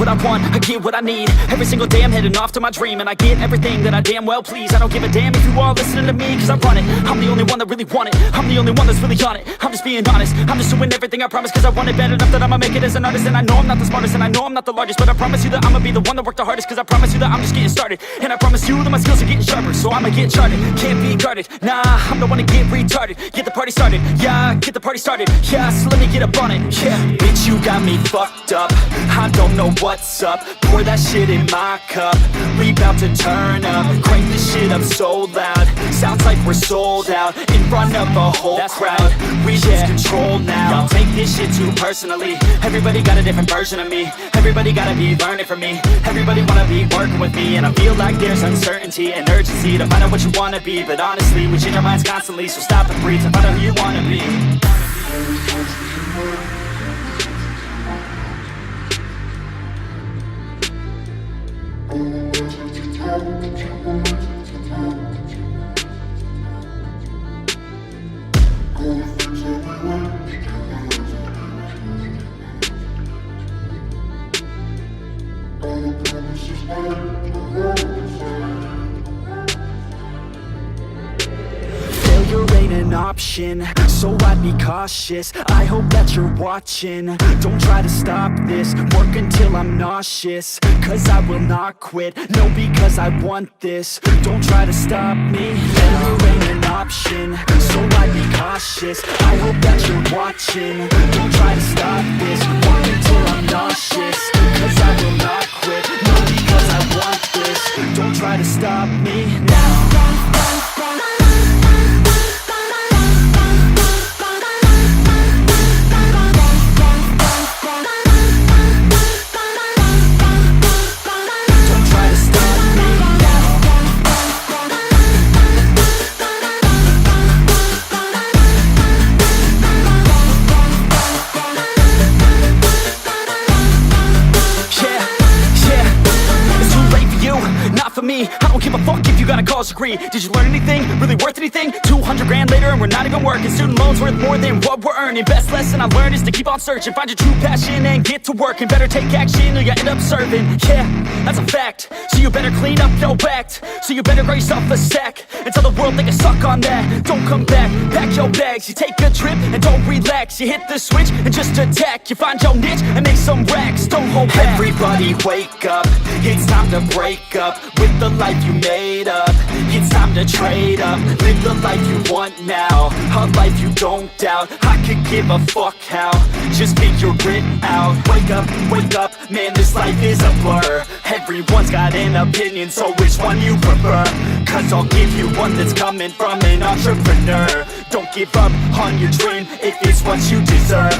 what I want, I get what I need. Every single day I'm heading off to my dream, and I get everything that I damn well please. I don't give a damn if you all listening to me, cause I run it. I'm the only one that really want it, I'm the only one that's really on it. I'm just being honest, I'm just doing everything I promise, cause I want it bad enough that I'ma make it as an artist. And I know I'm not the smartest, and I know I'm not the largest, but I promise you that I'ma be the one that worked the hardest, cause I promise you that I'm just getting started. And I promise you that my skills are getting sharper, so I'ma get charted, can't be guarded. Nah, I'm the one to get retarded, get the party started. Yeah, get the party started, yeah, so let me get up on it. Yeah, bitch, you got me fucked up, I don't know what's up. Pour that shit in my cup, we bout to turn up. Crank this shit up so loud, sounds like we're sold out in front of a whole crowd. We lose control now, y'all take this shit too personally. Everybody got a different version of me, everybody gotta be learning from me. Everybody wanna be working with me, and I feel like there's uncertainty and urgency to find out what you wanna be. But honestly, we change our minds constantly, so stop and breathe to find out who you wanna be. Failure ain't an option, so I'd be cautious. I hope that you're watching, don't try to stop this. Work until I'm nauseous, cause I will not quit. No, because I want this, don't try to stop me. Failure ain't an option, so I'd be cautious. I hope that you're watching, don't try to stop this. Work until I'm nauseous, cause I will not quit. No, because I want this, don't try to stop me now. Me, I don't give a fuck if you got a college degree. Did you learn anything? Really worth anything? 200 grand later and we're not even working. Student loans worth more than what we're earning. Best lesson I learned is to keep on searching. Find your true passion and get to work. And better take action or you end up serving. Yeah, that's a fact. So you better clean up your act. So you better grab yourself a sack and tell the world they can suck on that. Don't come back, pack your bags. You take a trip and don't relax. You hit the switch and just attack. You find your niche and make some racks. Don't hold back. Everybody wake up, it's time to break up with the life you made up. It's time to trade up, live the life you want now, a life you don't doubt. I could give a fuck how, just figure it out. Wake up, man, this life is a blur. Everyone's got an opinion, so which one you prefer? Cause I'll give you one that's coming from an entrepreneur. Don't give up on your dream if it's what you deserve.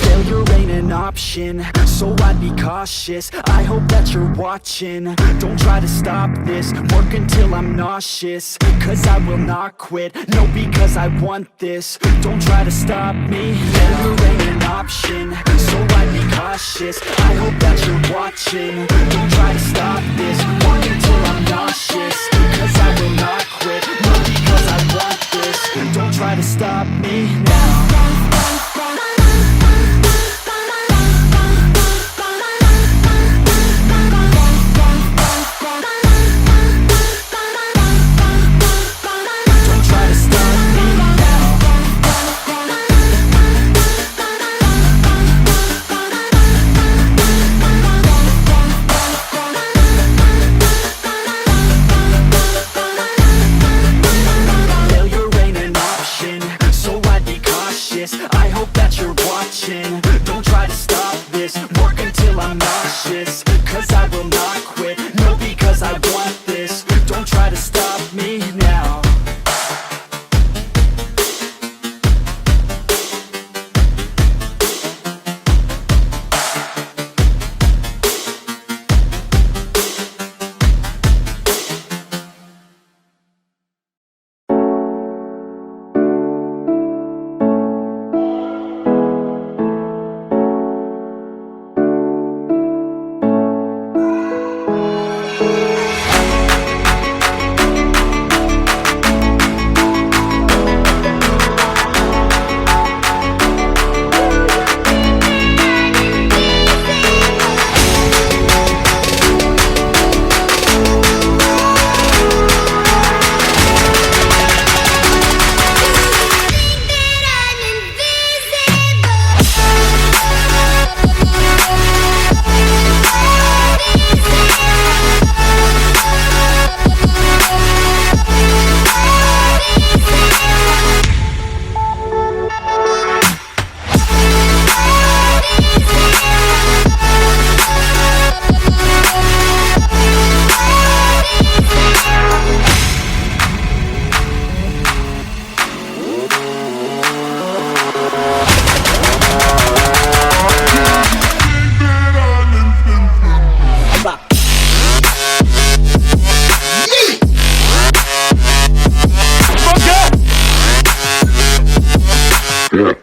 Failure ain't an option, so I'd be cautious. I hope that you're watching, don't try to stop this. Work until I'm nauseous, cause I will not quit. No, because I want this, don't try to stop me. Failure ain't an option, so I'd be cautious. I hope that you're watching, don't try to stop this. Work until I'm nauseous, cause I will not quit. No, because I want this, don't try to stop me now. Yeah.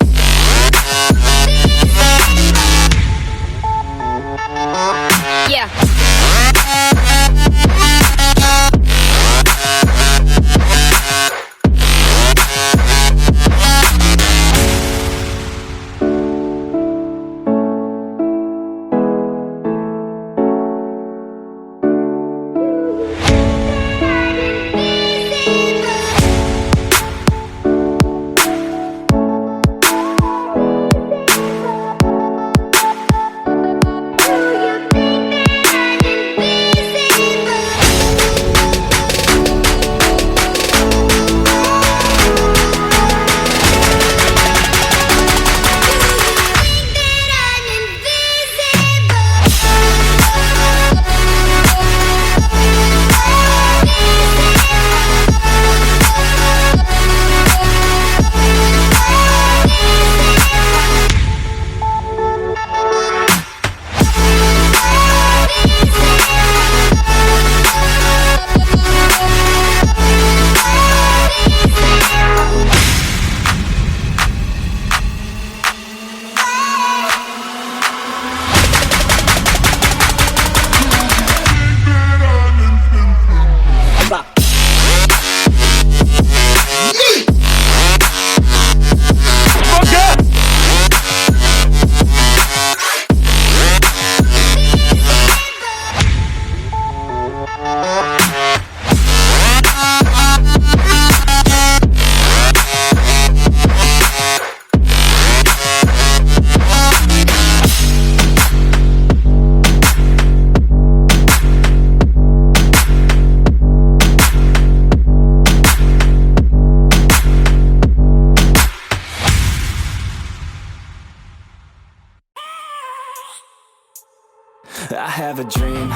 I have a dream,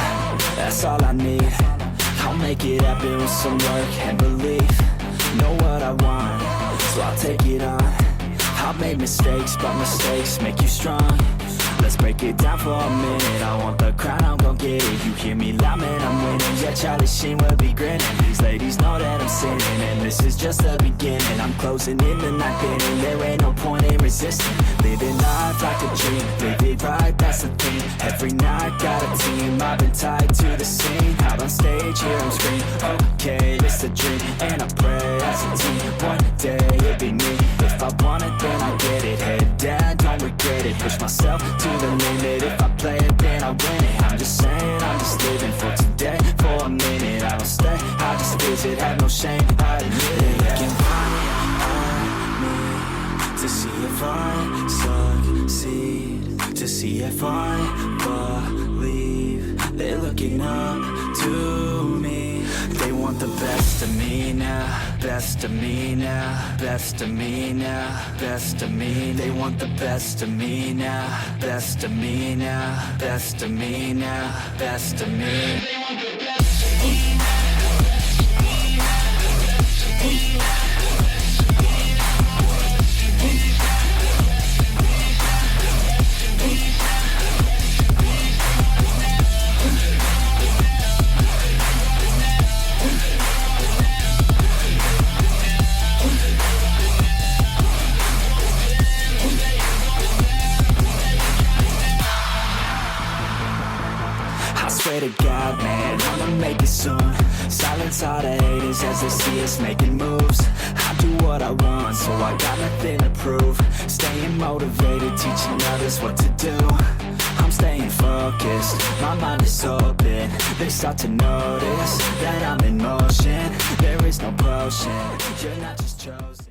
that's all I need. I'll make it happen with some work and belief. Know what I want, so I'll take it on. I've made mistakes, but mistakes make you strong. Let's break it down for a minute. I want the crown, I'm gon' get it. You hear me loud, man, I'm winning. Yeah, Charlie Sheen will be grinning. These ladies know that I'm sinning, and this is just the beginning. I'm closing in the night inning. There ain't no point in resisting. Living life like a dream, live it right, that's the thing. Every night got a team, I've been tied to the scene. Out on stage, here I'm scream. Okay, it's a dream, and I pray as a team. One day it'll be me. If I want it, then I get it. Head down, don't regret it. Push myself to the limit. If I play it, then I win it. I'm just saying, I'm just living for today. For a minute, I don't stay, I just visit. Have no shame, I admit it. Looking right at me to see if I succeed, to see if I believe. They're looking up to me. They want the best of me now, best of me now, best of me now, best of me. They want the best of me now, best of me now, best of me now, best of me. They want the best of me now. Swear to God, man, I'ma make it soon. Silence all the haters as they see us making moves. I do what I want, so I got nothing to prove. Staying motivated, teaching others what to do. I'm staying focused, my mind is open. They start to notice that I'm in motion. There is no potion, you're not just chosen.